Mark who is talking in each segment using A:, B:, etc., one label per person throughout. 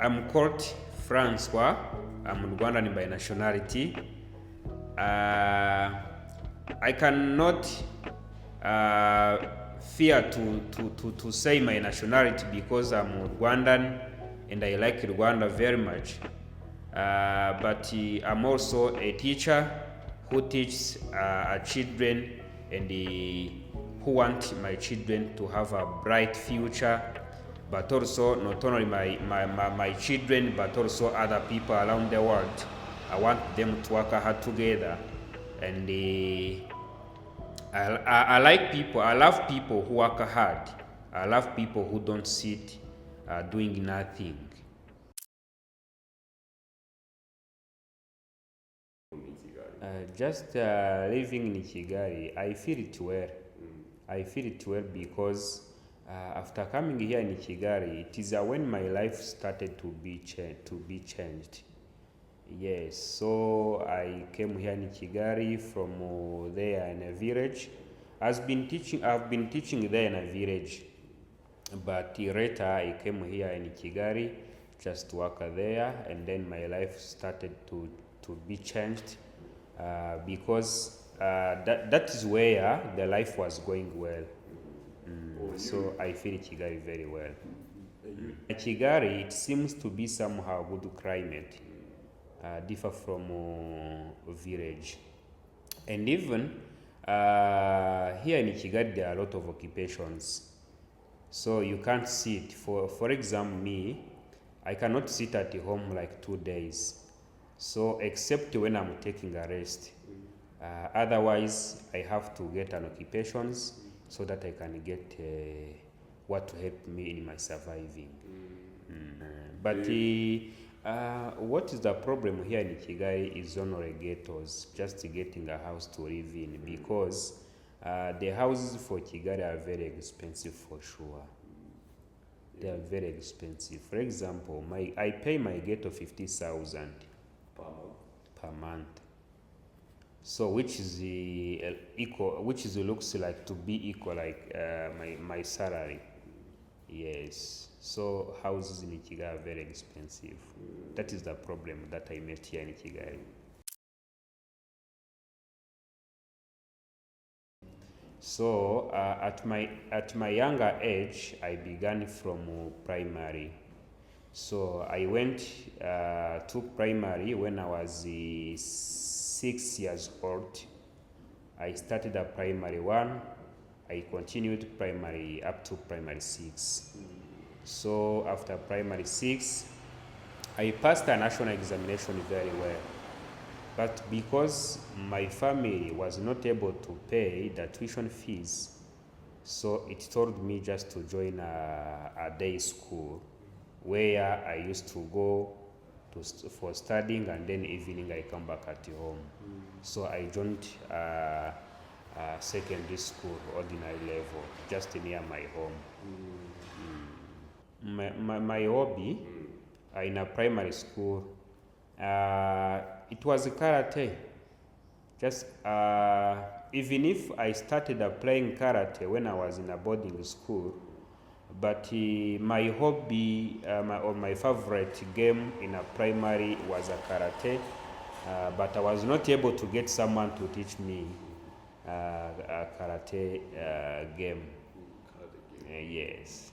A: I'm called François. I'm Rwandan by nationality. I cannot fear to say my nationality because I'm Rwandan and I like Rwanda very much. But I'm also a teacher who teaches children and who want my children to have a bright future, but also not only my children, but also other people around the world. I want them to work hard together, and I like people. I love people who work hard. I love people who don't sit doing nothing. Just living in Kigali, I feel it well. I feel it well because after coming here in Kigali, it is when my life started to be changed. Yes, so I came here in Kigali from there in a village. I've been teaching there in a village, but later I came here in Kigali just to work there, and then my life started to be changed because that is where the life was going well. So I feel Kigali very well. Kigali, it seems to be somehow good climate, differ from village. And even here in Kigali, there are a lot of occupations. So you can't sit. For example, me, I cannot sit at home like 2 days. So except when I'm taking a rest. Otherwise, I have to get an occupations so that I can get what to help me in my surviving. But what is the problem here in Kigali is only ghettos, just getting a house to live in, because the houses for Kigali are very expensive for sure. They are very expensive. For example, I pay my ghetto 50,000 per month. So which is equal, looks like to be equal like my salary. Yes. So houses in Kigali are very expensive. That is the problem that I met here in Kigali. So at my younger age, I began from primary. So I went to primary when I was 6 years old. I started at primary 1. I continued primary up to primary 6. So after primary 6, I passed a national examination very well. But because my family was not able to pay the tuition fees, so it told me just to join a day school where I used to go for studying, and then evening I come back at home. So I joined secondary school, ordinary level, just near my home. My hobby in a primary school, it was karate. Just even if I started playing karate when I was in a boarding school, but my hobby or my favorite game in a primary was a karate, but I was not able to get someone to teach me a karate game. Yes.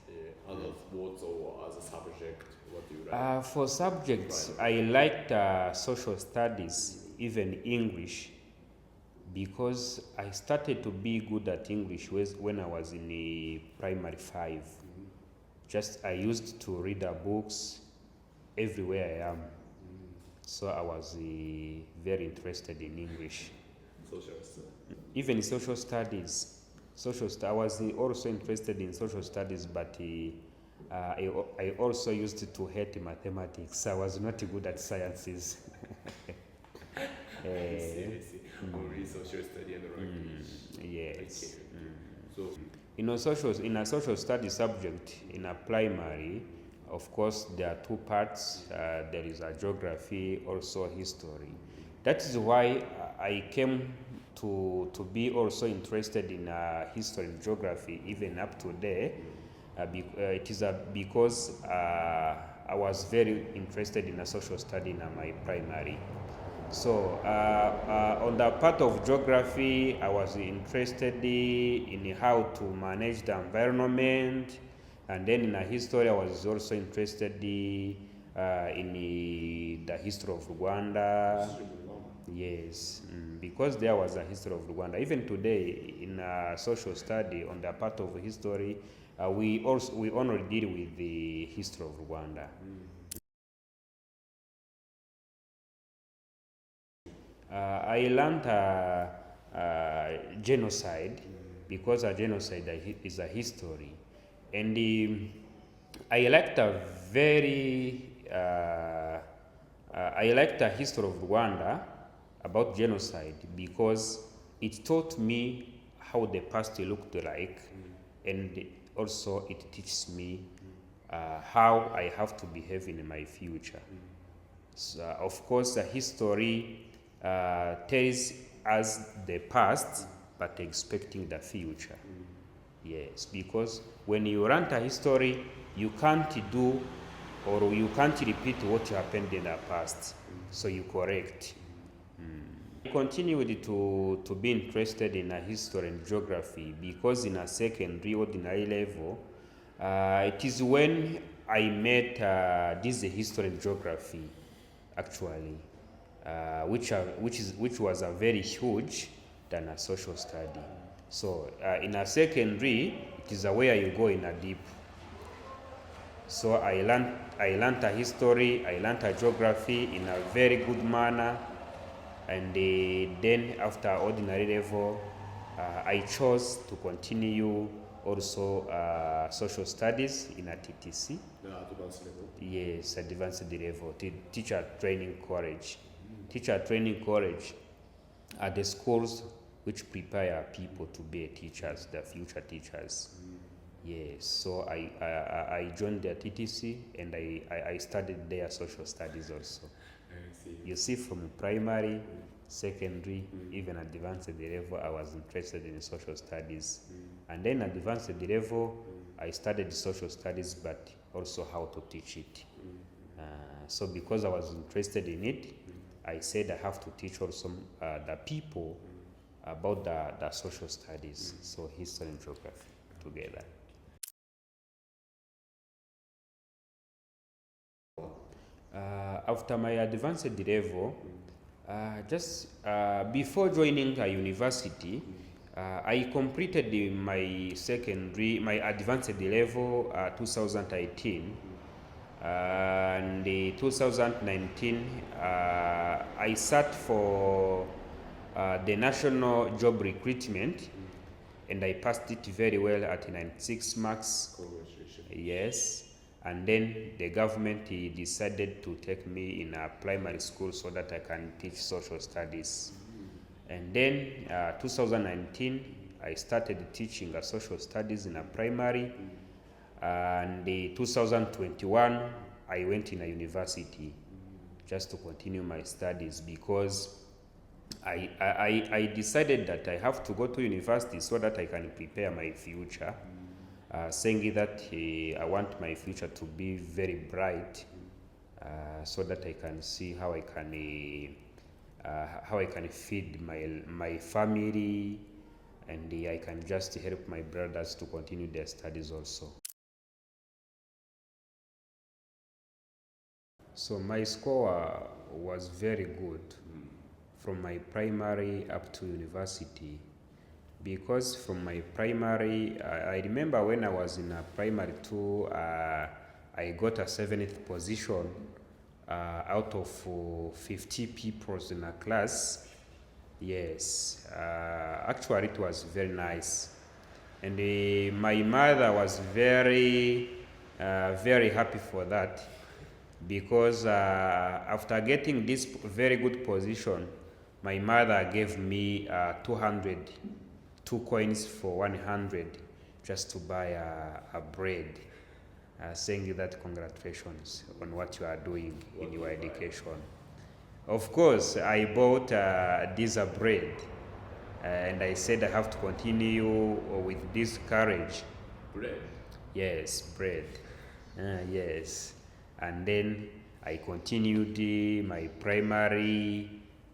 B: Other sports or as a subject, what do you like?
A: For subjects, I liked social studies, even English, because I started to be good at English when I was in primary 5. Just I used to read the books everywhere I am. So I was very interested in English.
B: Social studies.
A: Even social studies. I was also interested in social studies, but I also used to hate mathematics. I was not good at sciences.
B: I see. Only social study and English.
A: Yes.
B: Okay.
A: So, in a social studies subject in a primary, of course, there are 2 parts. There is a geography, also history. That is why I came to be also interested in history and geography even up to today. It is because I was very interested in a social study in my primary. So on the part of geography, I was interested in how to manage the environment, and then in history, I was also interested in the history of Rwanda. Yes, because there was a history of Rwanda. Even today, in social study, on the part of history, we only deal with the history of Rwanda. I learned genocide because a genocide is a history, and I liked a very I liked the history of Rwanda about genocide because it taught me how the past looked like, and also it teaches me how I have to behave in my future. So, of course, the history tells us the past, but expecting the future. Yes, because when you learn the history, you can't do or you can't repeat what happened in the past, so you correct. I continued to be interested in history and geography because in a secondary ordinary level, it is when I met this history and geography, actually, which was a very huge than a social study. So in a secondary, it is where you go in a deep. So I learned a history, I learned a geography in a very good manner, and then after ordinary level, I chose to continue also social studies in a TTC.
B: Advanced level.
A: Yes, advanced level, teacher training college. Teacher training college are the schools which prepare people to be teachers, the future teachers. Yes, so I joined the TTC and I studied their social studies also. You see, from primary, secondary, even advanced level, I was interested in social studies. And then advanced level, I studied social studies, but also how to teach it. So because I was interested in it, I said I have to teach also the people about the social studies, so history and geography together. After my advanced level, just before joining a university, I completed my advanced level 2018, and 2019 I sat for the national job recruitment, and I passed it very well at 96 marks.
B: Congratulations.
A: Yes. And then the government decided to take me in a primary school so that I can teach social studies. And then 2019, I started teaching social studies in a primary. And 2021, I went in a university just to continue my studies because I decided that I have to go to university so that I can prepare my future. Saying that I want my future to be very bright, so that I can see how I can feed my family, and I can just help my brothers to continue their studies also. So my score was very good from my primary up to university. Because from my primary, I remember when I was in primary 2, I got a 7th position out of 50 people in a class. Yes, actually it was very nice. And my mother was very happy for that, because after getting this very good position, my mother gave me 2 coins for 100 just to buy a bread, saying that congratulations on what you are doing in your education. Of course, I bought this bread, and I said I have to continue with this courage.
B: Bread.
A: Yes, bread. Yes. and then I continued my primary.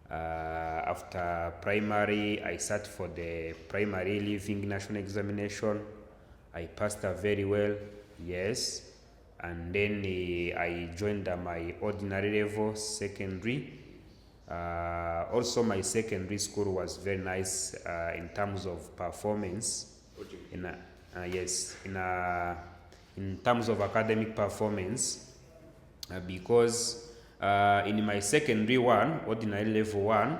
A: After primary, I sat for the primary living national examination. I passed very well, yes. And then I joined my ordinary level secondary. Also, my secondary school was very nice in terms of performance. In terms of academic performance, because in my secondary one, ordinary level one,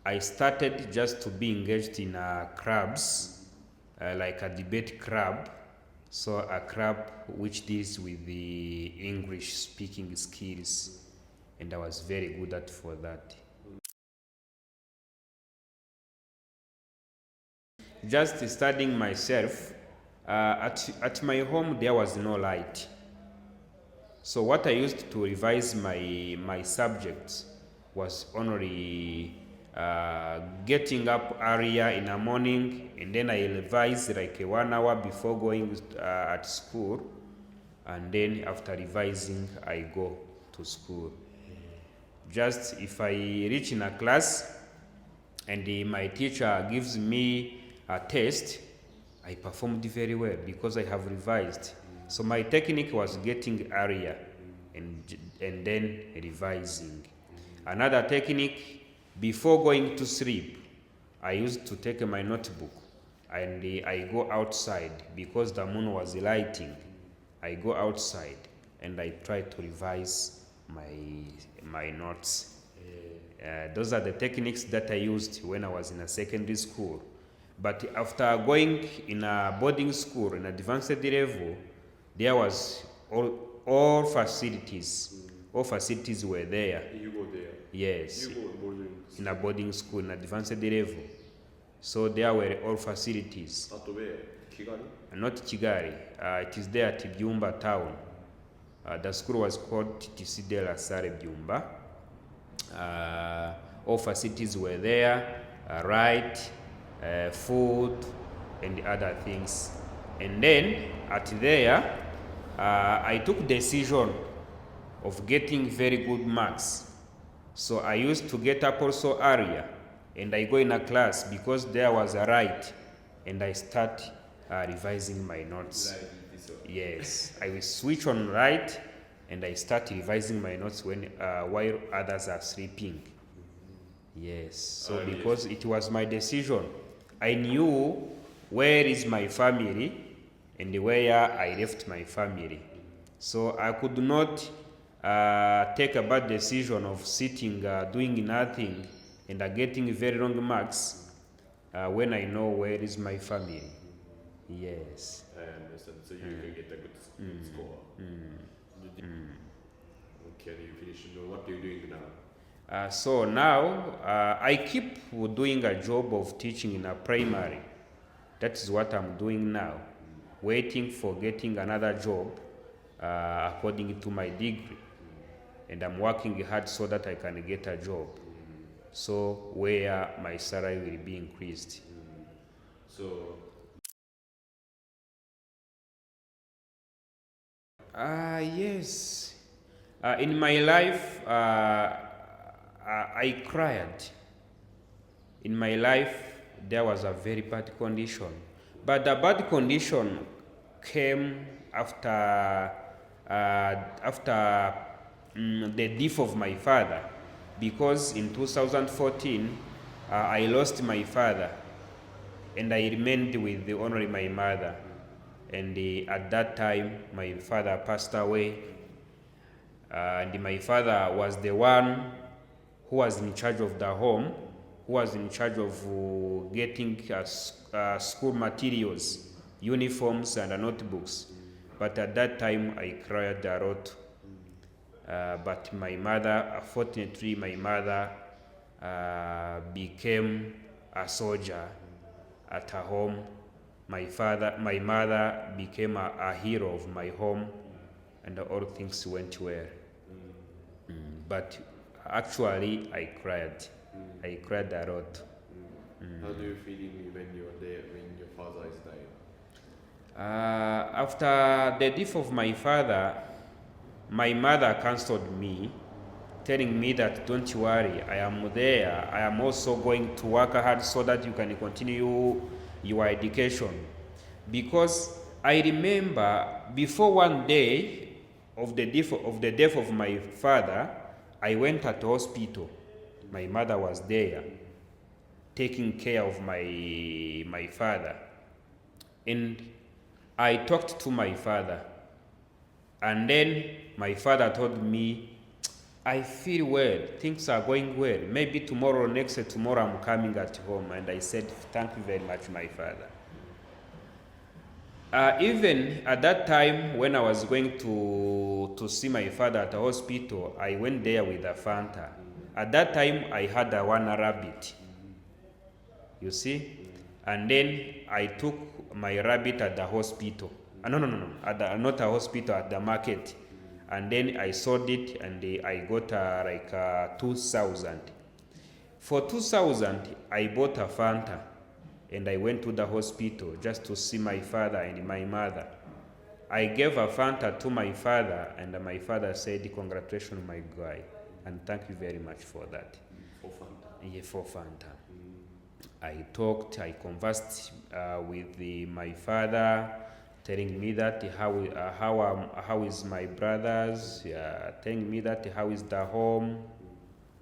A: I started just to be engaged in clubs, like a debate club. So a club which deals with the English speaking skills, and I was very good at for that. Just studying myself, at my home there was no light. So what I used to revise my subjects was only getting up earlier in the morning, and then I revise like 1 hour before going at school, and then after revising I go to school. Just if I reach in a class and my teacher gives me a test, I performed very well because I have revised. So my technique was getting earlier and then revising. Another technique, before going to sleep, I used to take my notebook and I go outside because the moon was lighting. I go outside and I try to revise my notes. Those are the techniques that I used when I was in a secondary school. But after going in a boarding school in advanced level, there was all facilities. All facilities were there.
B: You go there?
A: Yes.
B: You go boarding school?
A: In a boarding school in advanced level. So there were all facilities.
B: At where? Kigali?
A: Not Kigali. It is there at Byumba town. The school was called TTC de la Salle Byumba. All facilities were there, food and other things. And then at there, I took decision of getting very good marks. So I used to get up also earlier and I go in a class because there was a light and I start revising my notes. Yes, I will switch on light and I start revising my notes while others are sleeping. Yes, so because it was my decision, I knew where is my family and where I left my family. So I could not take a bad decision of sitting, doing nothing, and getting very wrong marks when I know where is my family. Yes.
B: I understand. So you can get a good score. Okay, you finish. What are you doing now?
A: So now I keep doing a job of teaching in a primary. That is what I'm doing now, waiting for getting another job according to my degree. And I'm working hard so that I can get a job. So where my salary will be increased.
B: So
A: yes. In my life, I cried. In my life, there was a very bad condition. But the bad condition came after the death of my father. Because in 2014, I lost my father. And I remained with only my mother. And at that time, my father passed away. And my father was the one who was in charge of the home, who was in charge of getting school materials, uniforms and notebooks. But at that time, I cried a lot. But my mother, fortunately, my mother became a soldier at her home. My mother became a hero of my home, and all things went well. But actually, I cried. I cried a lot.
B: how do you feel when you are there, when your father is dying?
A: After the death of my father, my mother counseled me, telling me that don't worry, I am there. I am also going to work hard so that you can continue your education. Because I remember before one day of the death of my father, I went at the hospital. My mother was there, taking care of my father. And I talked to my father. And then my father told me, I feel well, things are going well. Maybe tomorrow I'm coming at home. And I said, thank you very much, my father. Even at that time, when I was going to see my father at the hospital, I went there with a Fanta. At that time, I had one rabbit, you see? And then I took my rabbit at the hospital. No, not a hospital, at the market. And then I sold it and I got 2,000. For 2,000, I bought a Fanta and I went to the hospital just to see my father and my mother. I gave a Fanta to my father and my father said, congratulations, my guy, and thank you very much for that.
B: For Fanta?
A: Yeah, for Fanta. I conversed with my father, telling me that how is my brothers, telling me that how is the home,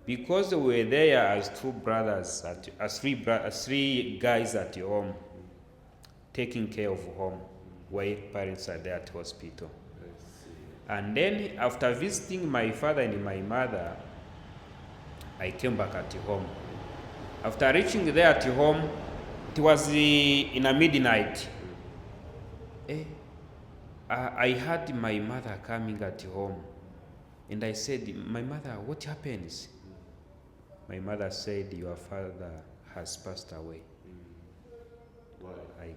A: because we were there as two brothers, as three guys at home, taking care of home, while parents are there at hospital. And then after visiting my father and my mother, I came back at home. After reaching there at home, it was in a midnight. I heard my mother coming at home, and I said, my mother, what happens? My mother said, your father has passed away.
B: Why?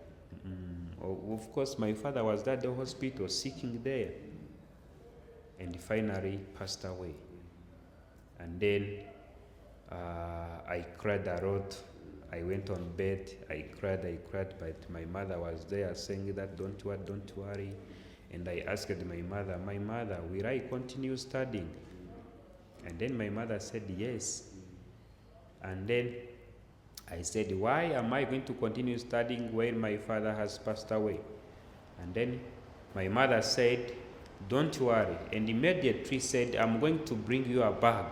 A: Of course, my father was at the hospital, seeking there, and finally passed away. And then I cried a lot. I went on bed, I cried, but my mother was there saying that don't worry. And I asked my mother, will I continue studying? And then my mother said yes. And then I said, why am I going to continue studying when my father has passed away? And then my mother said, don't worry. And immediately said, I'm going to bring you a bag.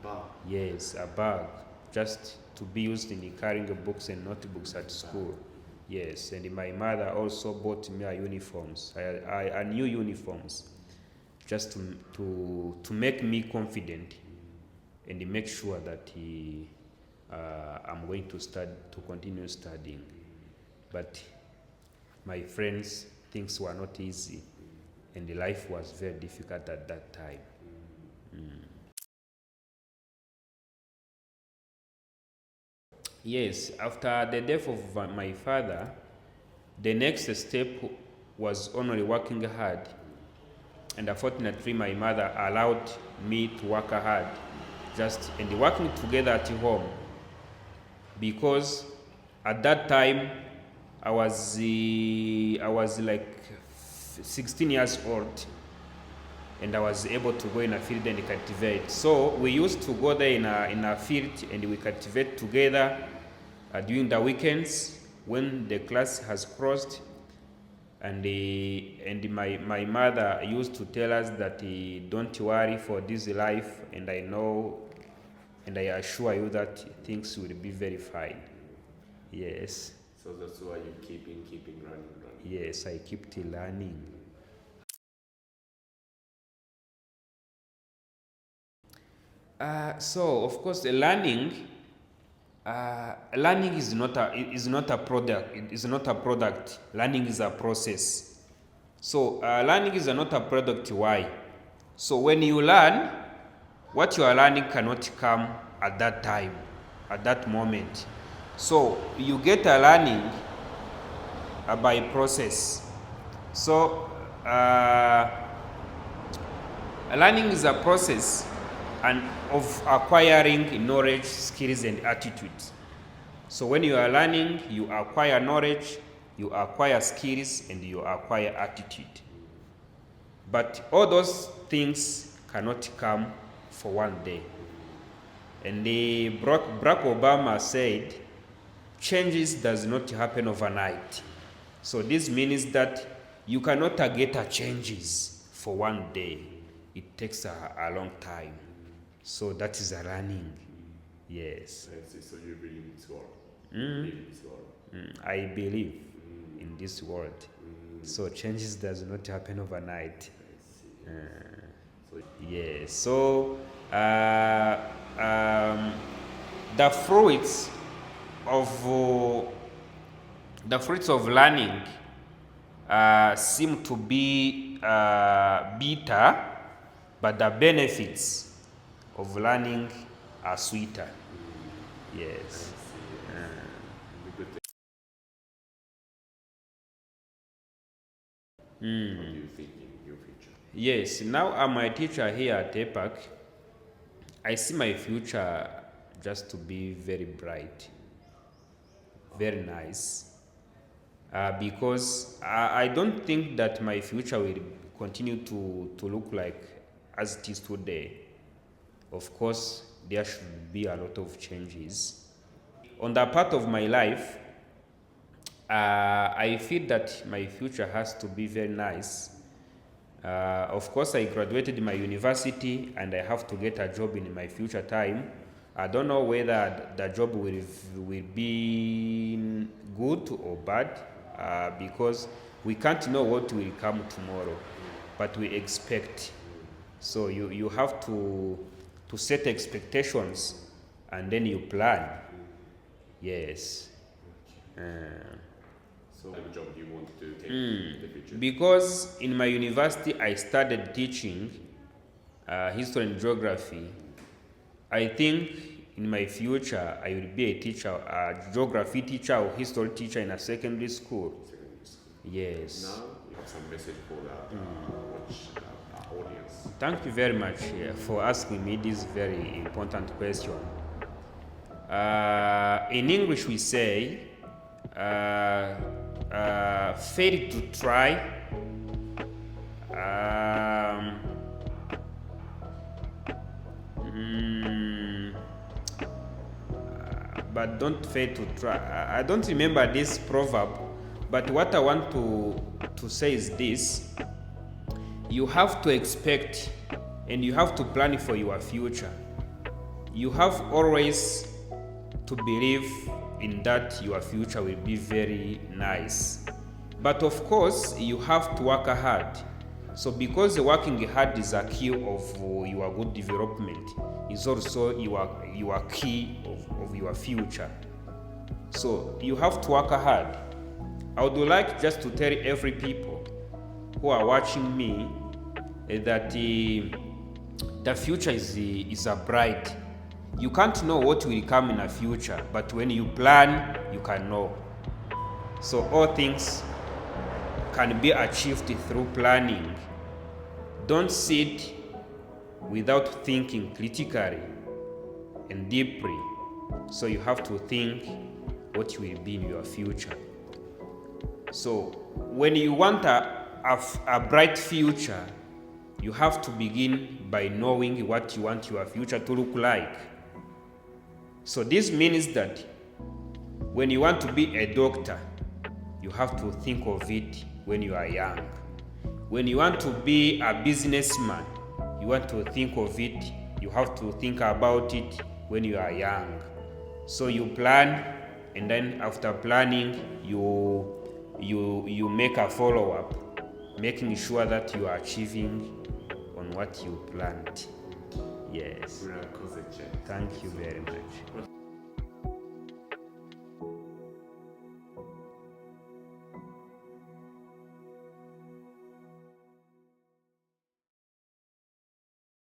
B: Bag?
A: Yes, a bag, just to be used in carrying books and notebooks at school. Yes, and my mother also bought me a new uniforms, just to make me confident and make sure that I'm going to continue studying. But my friends, things were not easy, and life was very difficult at that time. Yes, after the death of my father, the next step was only working hard. And unfortunately, my mother allowed me to work hard, and working together at home. Because at that time, I was like 16 years old, and I was able to go in a field and cultivate. So we used to go there in a field and we cultivate together during the weekends when the class has closed. And my mother used to tell us that don't worry for this life, and I know and I assure you that things will be very fine. Yes.
B: So that's why you keep running.
A: Yes, I keep learning. So of course, the learning is not a product. It is not a product. Learning is a process. So learning is not a product. Why? So when you learn, what you are learning cannot come at that time, at that moment. So you get a learning by process. So learning is a process and of acquiring knowledge, skills, and attitudes. So when you are learning, you acquire knowledge, you acquire skills, and you acquire attitude. But all those things cannot come for one day. And Barack Obama said, changes does not happen overnight. So this means that you cannot get a changes for one day. It takes a long time. So that is a learning. Yes.
B: I see. So you believe in this world?
A: Mm.
B: Believe in this world?
A: I believe in this world. So changes does not happen overnight. Yes. So the fruits of learning seem to be bitter, but the benefits of learning are sweeter. Yes.
B: What do you think in your future?
A: Yes, now I'm a teacher here at EPAC. I see my future just to be very bright, very nice, because I don't think that my future will continue to look like as it is today. Of course, there should be a lot of changes. On that part of my life, I feel that my future has to be very nice. Of course, I graduated my university and I have to get a job in my future time. I don't know whether the job will be good or bad, because we can't know what will come tomorrow, but we expect. So you have to set expectations and then you plan. Yes.
B: So what job do you want to take in the future?
A: Because in my university I started teaching history and geography. I think in my future I will be a teacher, a geography teacher or history teacher in a secondary school. Yes.
B: Now you have some message for our audience.
A: Thank you very much for asking me this very important question. In English we say, fail to try, but don't fail to try. I don't remember this proverb, but what I want to say is this: you have to expect and you have to plan for your future. You have always to believe in that your future will be very nice. But of course, you have to work hard. So because working hard is a key of your good development, is also your key of your future. So you have to work hard. I would like just to tell every people who are watching me that the future is a bright. You can't know what will come in the future, but when you plan, you can know. So all things can be achieved through planning. Don't sit without thinking critically and deeply. So you have to think what will be in your future. So when you want a bright future, you have to begin by knowing what you want your future to look like. So this means that when you want to be a doctor, you have to think of it when you are young. When you want to be a businessman, you want to think of it, you have to think about it when you are young. So you plan, and then after planning, you make a follow-up, making sure that you are achieving on what you planned. Yes. Thank you very much.